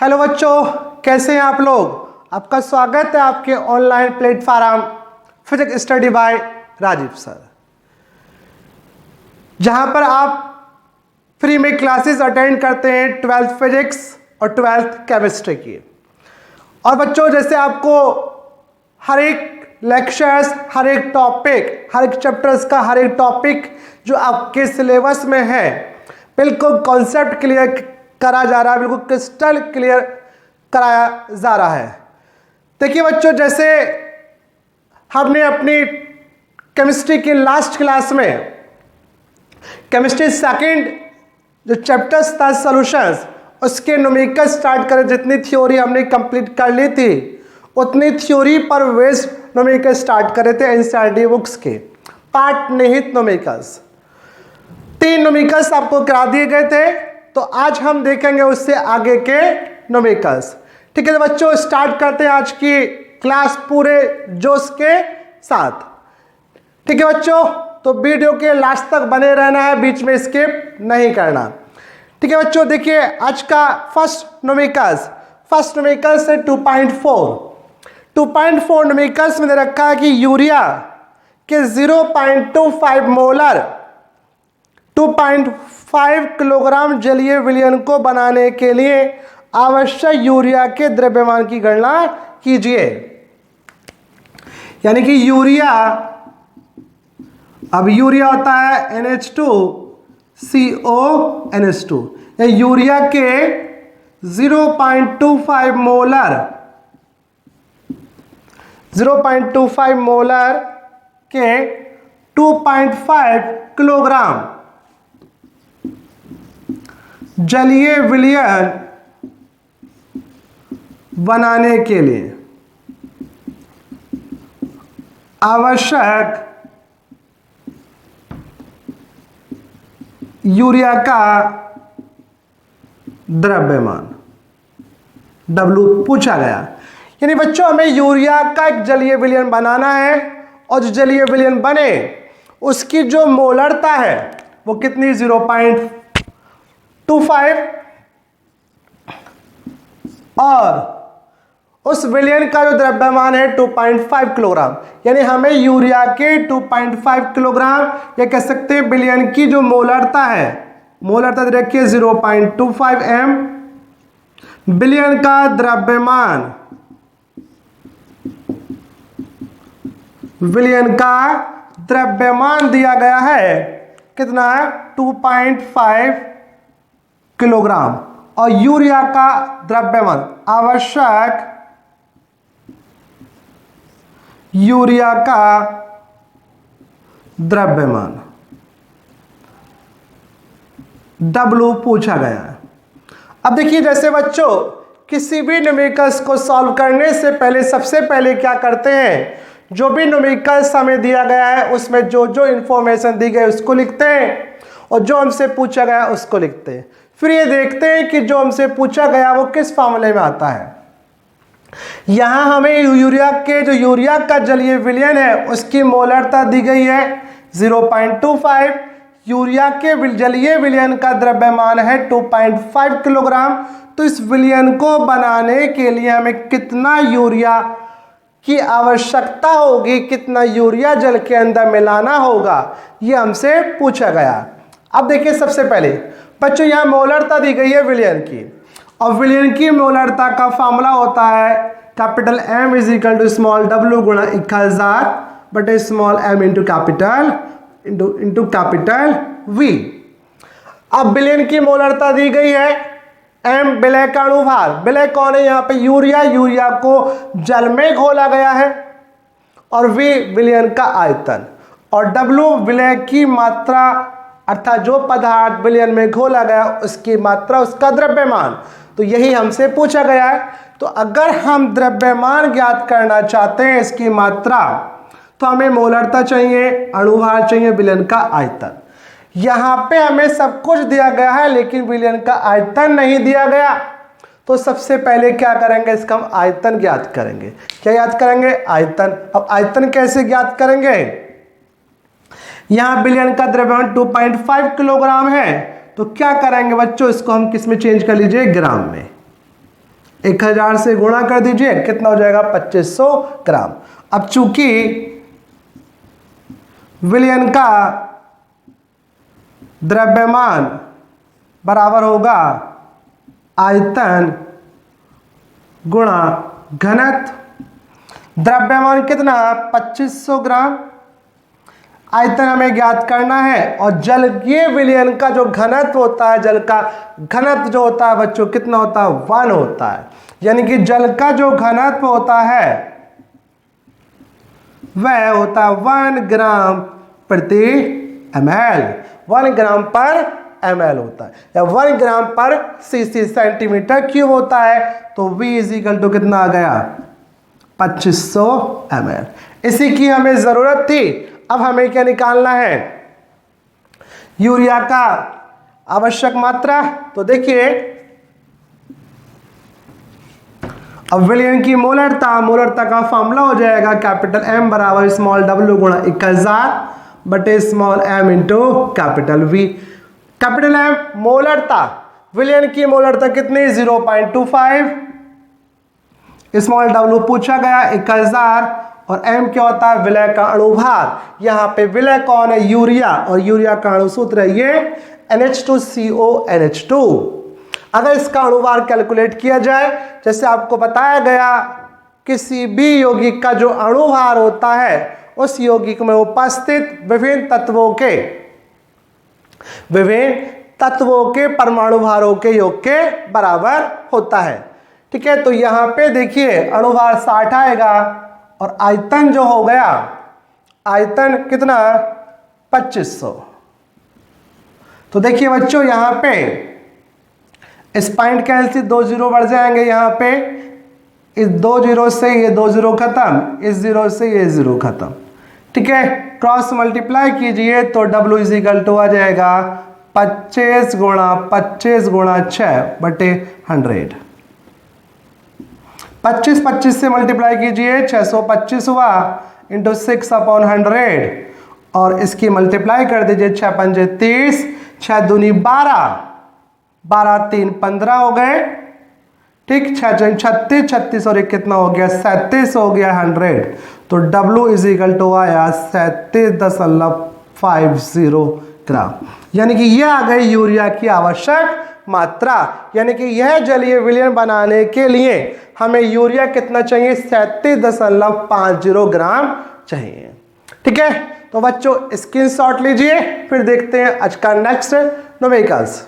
Hello बच्चों, कैसे हैं आप लोग। आपका स्वागत है आपके online platform physics study by Rajiv sir, जहां पर आप फ्री में क्लासेस अटेंड करते हैं 12th फिजिक्स और 12th केमिस्ट्री की। और बच्चों, जैसे आपको हर एक लेक्चर्स, हर एक टॉपिक, हर एक चैप्टर्स का हर एक टॉपिक जो आपके सिलेबस में है बिल्कुल कॉन्सेप्ट क्लियर करा जा रहा है, बिल्कुल क्रिस्टल क्लियर कराया जा रहा है। देखिए बच्चों, जैसे हमने अपनी केमिस्ट्री की लास्ट क्लास में केमिस्ट्री सेकंड जो चैप्टर्स था सॉल्यूशंस, उसके न्यूमेरिकल स्टार्ट करें। जितनी थ्योरी हमने कंप्लीट कर ली थी उतनी थ्योरी पर बेस्ड न्यूमेरिकल स्टार्ट करे थे एनसीईआरटी बुक्स के पार्ट निहित न्यूमेरिकल्स। 3 न्यूमेरिकल्स आपको करा दिए गए थे, तो आज हम देखेंगे उससे आगे के न्यूमेरिकल्स। ठीक है बच्चों, स्टार्ट करते हैं आज की क्लास पूरे जोश के साथ। ठीक है बच्चों, तो वीडियो के लास्ट तक बने रहना है, बीच में स्किप नहीं करना। ठीक है बच्चों, देखिए आज का फर्स्ट न्यूमेरिकल्स है 2.4 न्यूमेरिकल्स में दे रखा है कि यूरिया के 0.25 मोलर 2.5 किलोग्राम जलीय विलयन को बनाने के लिए आवश्यक यूरिया के द्रव्यमान की गणना कीजिए। यानी कि यूरिया, अब यूरिया होता है NH2CO NH2, यूरिया के 0.25 मोलर के 2.5 किलोग्राम जलीय विलयन बनाने के लिए आवश्यक यूरिया का द्रव्यमान W पूछा गया। यानी बच्चों, हमें यूरिया का एक जलीय विलयन बनाना है और जो जलीय विलयन बने उसकी जो मोलरता है वो कितनी 0.25 और उस विलयन का जो द्रव्यमान है 2.5 किलोग्राम। यानी हमें यूरिया के 2.5 किलोग्राम या कह सकते हैं विलयन की जो मोलरता है, मोलरता देखिए 0.25 m, विलयन का द्रव्यमान, विलयन का द्रव्यमान दिया गया है कितना है 2.5 किलोग्राम, और यूरिया का द्रव्यमान, आवश्यक यूरिया का द्रव्यमान W पूछा गया है। अब देखिए, जैसे बच्चों किसी भी न्यूमेरिकल्स को सॉल्व करने से पहले सबसे पहले क्या करते हैं, जो भी न्यूमेरिकल्स हमें दिया गया है उसमें जो जो इंफॉर्मेशन दी गई उसको लिखते हैं और जो हमसे पूछा गया उसको लिखते हैं। फिर ये देखते हैं कि जो हमसे पूछा गया वो किस फॉर्मूले में आता है। यहां हमें यूरिया का जलीय विलयन है उसकी मोलरता दी गई है 0.25, यूरिया के जलीय विलयन का द्रव्यमान है 2.5 किलोग्राम। तो इस विलयन को बनाने के लिए हमें कितना यूरिया की आवश्यकता होगी, कितना यूरिया जल के अंदर मिलाना होगा, ये हमसे पूछा गया। अब देखिए, सबसे पहले बच्चों यहां मोलरता दी गई है विलयन की, और विलयन की मोलरता का फॉर्मूला होता है capital M is equal to small w गुणा 1000 बटे small m into capital V। अब विलयन की मोलरता दी गई है, M विलय का अणुभार, विलय कौन है यहाँ पे यूरिया को जल में घोला गया है, और V विलयन का आयतन, और W विलय की मात्रा अर्थात जो पदार्थ विलयन में घोला गया उसकी मात्रा, उसका द्रव्यमान। तो यही हमसे पूछा गया है। तो अगर हम द्रव्यमान ज्ञात करना चाहते हैं, इसकी मात्रा, तो हमें मोलरता चाहिए, अणुभार चाहिए, विलयन का आयतन। यहां पे हमें सब कुछ दिया गया है लेकिन विलयन का आयतन नहीं दिया गया। तो सबसे पहले क्या करेंगे, इसका हम आयतन ज्ञात करेंगे। क्या ज्ञात करेंगे? आयतन। अब आयतन कैसे ज्ञात करेंगे, यहां विलयन का द्रव्यमान 2.5 किलोग्राम है, तो क्या करेंगे बच्चों, इसको हम किस में चेंज कर लीजिए, ग्राम में। 1000 से गुणा कर दीजिए, कितना हो जाएगा 2500 ग्राम। अब चूंकि विलयन का द्रव्यमान बराबर होगा आयतन गुणा घनत्व। द्रव्यमान कितना 2500 ग्राम, आयतन हमें ज्ञात करना है, और जलीय विलयन का जो घनत्व होता है, जल का घनत्व जो होता है बच्चों कितना होता है 1 होता है। यानी कि जल का जो घनत्व होता है वह होता है 1 ग्राम प्रति ml, 1 ग्राम पर ml होता है, या 1 ग्राम पर cc सेंटीमीटर क्यूब होता है। तो V इजिकल टू कितना आ गया 2500 ml। इसी की हमें जरूरत थी। अब हमें क्या निकालना है, यूरिया का आवश्यक मात्रा। तो देखिए अब विलयन की मोलरता का फॉर्मूला हो जाएगा कैपिटल M बराबर स्मॉल w गुणा 1000 बटे small m into capital V। Capital M मोलरता, विलयन की मोलरता कितनी 0.25, स्मॉल w पूछा गया 1000, और m क्या होता है विलय का अणुभार। यहाँ पे विलय कौन है यूरिया, और यूरिया का अणुसूत्र है ये NH2CONH2। अगर इसका अणुभार कैलकुलेट किया जाए, जैसे आपको बताया गया, किसी भी यौगिक का जो अणुभार होता है उस यौगिक में उपस्थित विभिन्न तत्वों के परमाणु भारों के योग के बराबर होता है। ठीक है, तो यहाँ पे देखिए अणुभार 60 आएगा, और आयतन जो हो गया, आयतन कितना 2500। तो देखिए बच्चों यहाँ पे इस पॉइंट का एलसी 2 जीरो बढ़ जाएंगे, यहाँ पे इस 2 जीरो से ये 2 जीरो खत्म, इस जीरो से ये जीरो खत्म। ठीक है, क्रॉस मल्टीप्लाई कीजिए तो W इजिकल टू आ जाएगा 25 गुणा 6 बटे 100। 25 से मल्टीप्लाई कीजिए 625 हुआ इंटू 6/100, और इसकी मल्टीप्लाई कर दीजिए 6 पंजे 30, 6 दूनी 12, 12 3 15 हो गए। ठीक, 6 36, 36 और 1 कितना हो गया 37 हो गया 100। तो W इजिकल टू आया 37.50 ग्राम। यानी कि यह आ गई यूरिया की आवश्यक मात्रा। यानी कि यह जलीय विलयन बनाने के लिए हमें यूरिया कितना चाहिए 37.50 ग्राम चाहिए। ठीक है, तो बच्चों स्क्रीनशॉट लीजिए, फिर देखते हैं आज का नेक्स्ट न्यूमेरिकल्स।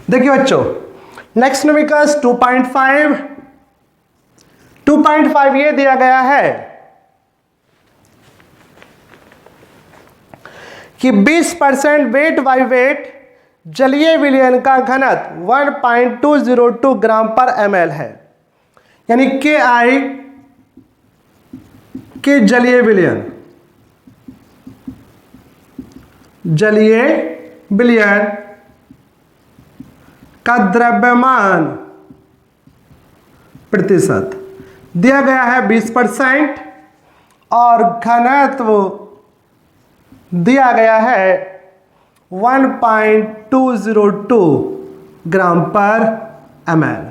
देखिए बच्चों नेक्स्ट न्यूमेरिकल्स 2.5 ये दिया गया है कि 20% वेट बाई वेट जलीय विलयन का घनत्व 1.202 ग्राम पर ml है। यानी KI के जलीय विलयन का द्रव्यमान प्रतिशत दिया गया है 20%, और घनत्व दिया गया है 1.202 ग्राम पर ml।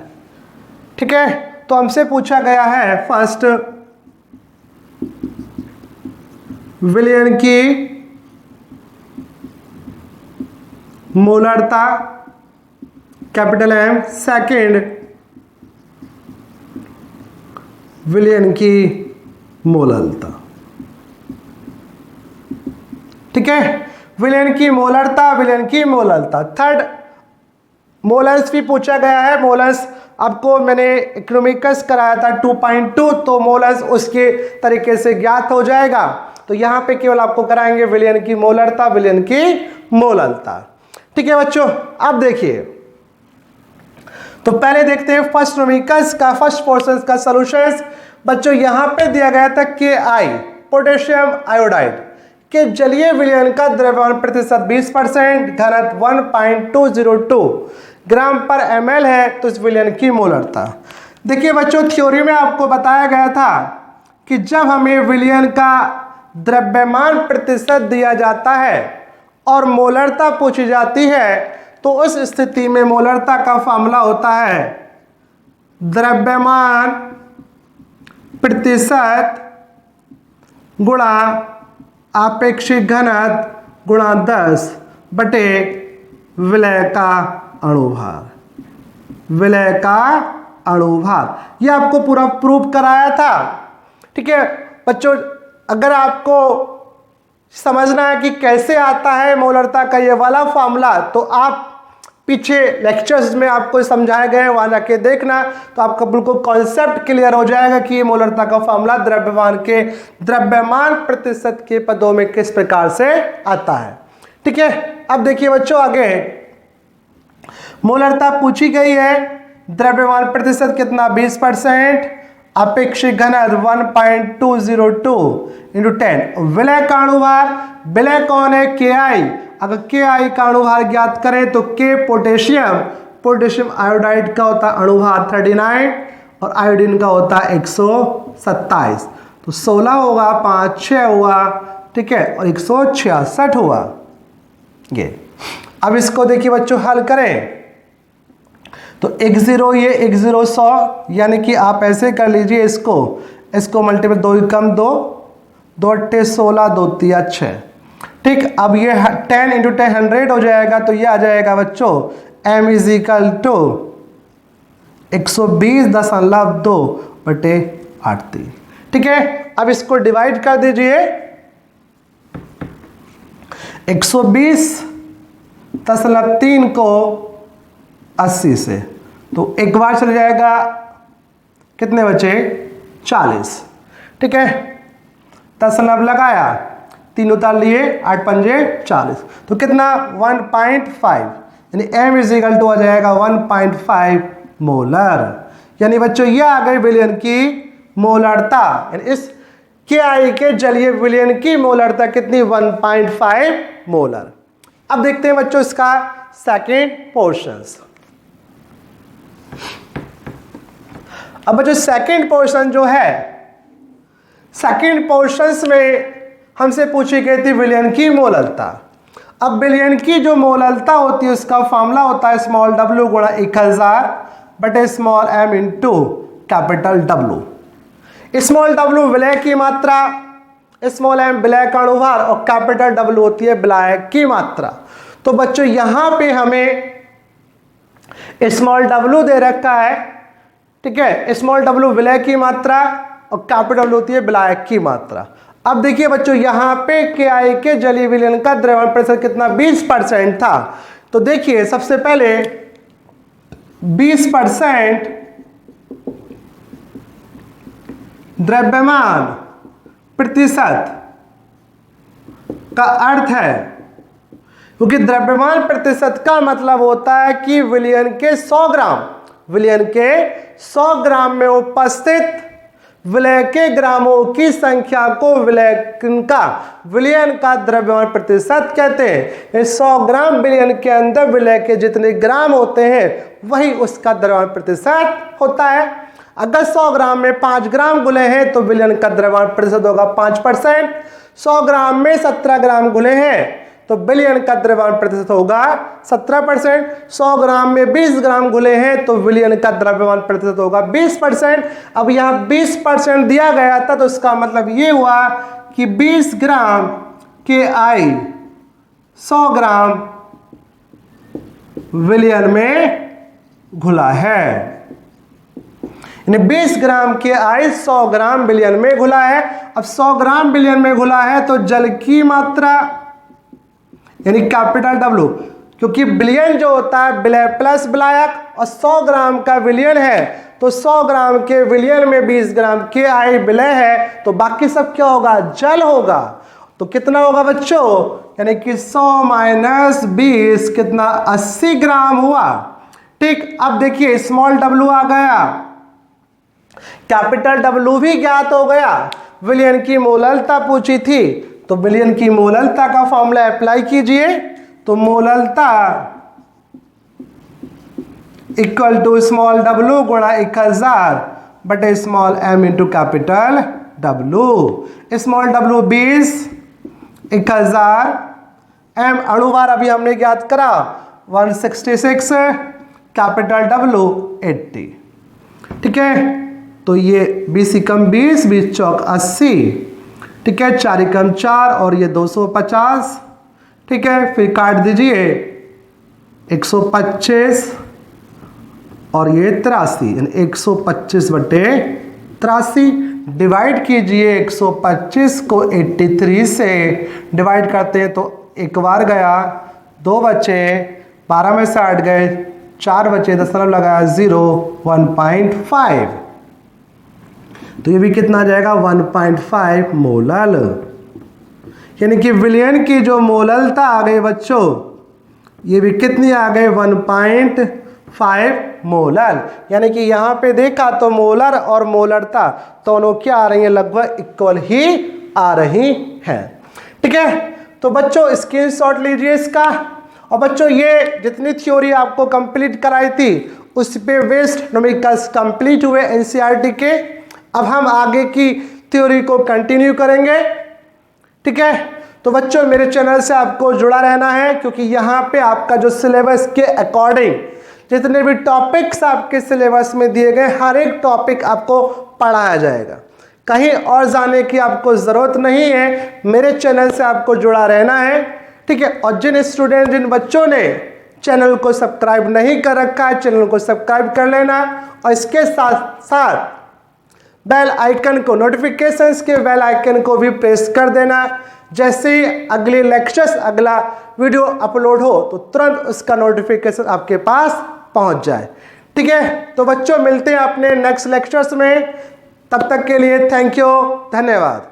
ठीक है, तो हमसे पूछा गया है फर्स्ट विलयन की मोलरता कैपिटल M, सेकेंड विलयन की मोलरता। ठीक है, विलयन की मोलरता। थर्ड मोलर्स भी पूछा गया है। मोलर्स आपको मैंने इकोनॉमिकस कराया था 2.2, तो मोलर्स उसके तरीके से ज्ञात हो जाएगा। तो यहां पे केवल आपको कराएंगे विलयन की मोलरता। ठीक है बच्चों, अब देखिए, तो पहले देखते हैं फर्स्ट न्यूमेरिकल्स का फर्स्ट पोर्शन का सॉल्यूशंस। बच्चों यहां पे दिया गया था KI पोटेशियम आयोडाइड। के जलीय विलयन का द्रव्यमान प्रतिशत 20%, घनत्व 1.202 ग्राम पर ml है, तो इस विलयन की मोलरता। देखिए बच्चों, थ्योरी में आपको बताया गया था कि जब हमें विलयन का द्रव्यमान प्रतिशत दिया जाता है और मोलरता पूछी जाती है, तो उस स्थिति में मोलरता का फॉर्मूला होता है द्रव्यमान प्रतिशत गुणा आपेक्षिक घनत्व गुणा 10 बटे विलय का अणुभार। विलय का अणुभार, यह आपको पूरा प्रूव कराया था। ठीक है बच्चों, अगर आपको समझना है कि कैसे आता है मोलरता का ये वाला फॉर्मूला, तो आप पीछे लेक्चर्स में आपको समझाए गए हैं, वहाँ जाके देखना, तो आपका बिल्कुल कॉन्सेप्ट क्लियर हो जाएगा कि ये मोलरता का फॉर्मूला द्रव्यमान के द्रव्यमान प्रतिशत के पदों में किस प्रकार से आता है। ठीक है, अब देखिए बच्चों, आगे मोलरता पूछी गई है, द्रव्यमान प्रतिशत कितना 20%, अपेक्षित घनत्व 1.202 × 10, विलय का अणुभार, विलय कौन है KI, अगर KI का अणुभार ज्ञात करें तो K पोटेशियम आयोडाइड का होता है अणुभार 39 और आयोडीन का होता है 127, तो 16 होगा, 5 6 हुआ, ठीक है, और 166 हुआ ये। अब इसको देखिए बच्चों हल करें तो 1 0 ये 1 0 100, यानी कि आप ऐसे कर लीजिए, इसको मल्टीपल 2 कम 2 2 8 16 2 3 6, ठीक। अब ये 10 × 10 100 हो जाएगा, तो ये आ जाएगा बच्चों m = 120.2 बटे 8। ठीक है, अब इसको डिवाइड कर दीजिए 120.3 को 80 से, तो एक बार चल जाएगा, कितने बचे 40। ठीक है, दशमलव लगाया, 3 उतार लिए, 8 पंजे 40, तो कितना 1.5, यानी m = आ जाएगा 1.5 मोलर। यानी बच्चों ये आ गई विलयन की मोलरता, यानी इस KI के जलीय विलयन की मोलरता कितनी 1.5 मोलर। अब देखते हैं बच्चों इसका सेकेंड पोर्शंस। अब बच्चों सेकेंड पोर्शन जो है, सेकेंड पोर्शंस में हमसे पूछी गई थी विलयन की मोलरता। अब विलयन की जो मोलरता होती है उसका फॉर्मूला होता है स्मॉल w गुणा 1000 बटे small m into capital W। Small w विलय की मात्रा, स्मॉल m विलय का अणुभार और कैपिटल W होती है विलय की मात्रा। तो बच्चों यहां पे हमें स्मॉल w दे रखा है, ठीक है, स्मॉल w विलय की मात्रा और कैपिटल W होती है विलय की मात्रा। अब देखिए बच्चों यहां पे KI के जलीय विलयन का द्रव्यमान प्रतिशत कितना 20% था, तो देखिए सबसे पहले 20% द्रव्यमान प्रतिशत का अर्थ है, क्योंकि द्रव्यमान प्रतिशत का मतलब होता है कि विलयन के 100 ग्राम, विलयन के 100 ग्राम में उपस्थित विलय के ग्रामों की संख्या को विलयन का द्रव्यमान प्रतिशत कहते हैं। 100 ग्राम विलयन के अंदर विलय के जितने ग्राम होते हैं वही उसका द्रव्यमान प्रतिशत होता है। अगर 100 ग्राम में 5 ग्राम घुले हैं तो विलयन का द्रव्यमान प्रतिशत होगा 5%। 100 ग्राम में 17 ग्राम घुले हैं तो विलयन का द्रव्यमान प्रतिशत होगा 17%। 100 ग्राम में 20 ग्राम घुले हैं तो विलयन का द्रव्यमान प्रतिशत होगा 20%। अब यहाँ 20% दिया गया था, तो इसका मतलब ये हुआ कि 20 ग्राम KI 100 ग्राम विलयन में घुला है, यानी 20 ग्राम KI 100 ग्राम विलयन में घुला है। अब 100 ग्राम विलयन में घुला है तो जल की मात्रा यानी कैपिटल W, क्योंकि विलयन जो होता है विलय प्लस विलायक और 100 ग्राम का विलयन है, तो 100 ग्राम के विलयन में 20 ग्राम KI विलय है, तो बाकी सब क्या होगा, जल होगा। तो कितना होगा बच्चों, यानी कि 100 माइनस 20 कितना 80 ग्राम हुआ। ठीक, अब देखिए स्मॉल w आ गया, कैपिटल W भी ज्ञात हो गया, विलयन की मोलरता पूछी थी, तो विलयन की मोललता का फॉर्मूला अप्लाई कीजिए, तो मोललता इक्वल टू स्मॉल w गुणा 1000 बटे small m into capital W। Small w 20, 1000, m अणुभार अभी हमने ज्ञात करा 166, कैपिटल W 80। ठीक है, तो ये 20 एकम 20, 20 चौक 80, ठीक है, 4 एकम 4 और ये 250। ठीक है, फिर काट दीजिए 125 और ये 83, यानी 125 बटे 83। डिवाइड कीजिए 125 को 83 से, डिवाइड करते हैं तो एक बार गया, 2 बचे, 12 में से 8 गए, 4 बचे, दशमलव लगाया 0, 1.5। तो ये भी कितना आ जाएगा 1.5 मोलल, यानी कि विलयन की जो मोललता आ गई बच्चों, ये भी कितनी आ गई 1.5 मोलर। यानी कि यहाँ पे देखा तो मोलर और मोलरता दोनों क्या आ रही है, लगभग इक्वल ही आ रही हैं। ठीक है, तो बच्चों स्क्रीनशॉट लीजिए इसका। और बच्चों ये जितनी थ्योरी आपको कंप्लीट कराई थी उस पे वेस्ट न्यूमेरिकल्स कंप्लीट हुए एनसीईआरटी के। अब हम आगे की थ्योरी को कंटिन्यू करेंगे। ठीक है, तो बच्चों मेरे चैनल से आपको जुड़ा रहना है, क्योंकि यहाँ पे आपका जो सिलेबस के अकॉर्डिंग जितने भी टॉपिक्स आपके सिलेबस में दिए गए, हर एक टॉपिक आपको पढ़ाया जाएगा। कहीं और जाने की आपको ज़रूरत नहीं है, मेरे चैनल से आपको जुड़ा रहना है। ठीक है, और जिन स्टूडेंट, जिन बच्चों ने चैनल को सब्सक्राइब नहीं कर रखा है, चैनल को सब्सक्राइब कर लेना, और इसके साथ साथ बेल आइकन को, नोटिफिकेशंस के बेल आइकन को भी प्रेस कर देना। जैसे ही अगले लेक्चर्स, अगला वीडियो अपलोड हो तो तुरंत उसका नोटिफिकेशन आपके पास पहुंच जाए। ठीक है, तो बच्चों मिलते हैं अपने नेक्स्ट लेक्चर्स में। तब तक के लिए थैंक यू, धन्यवाद।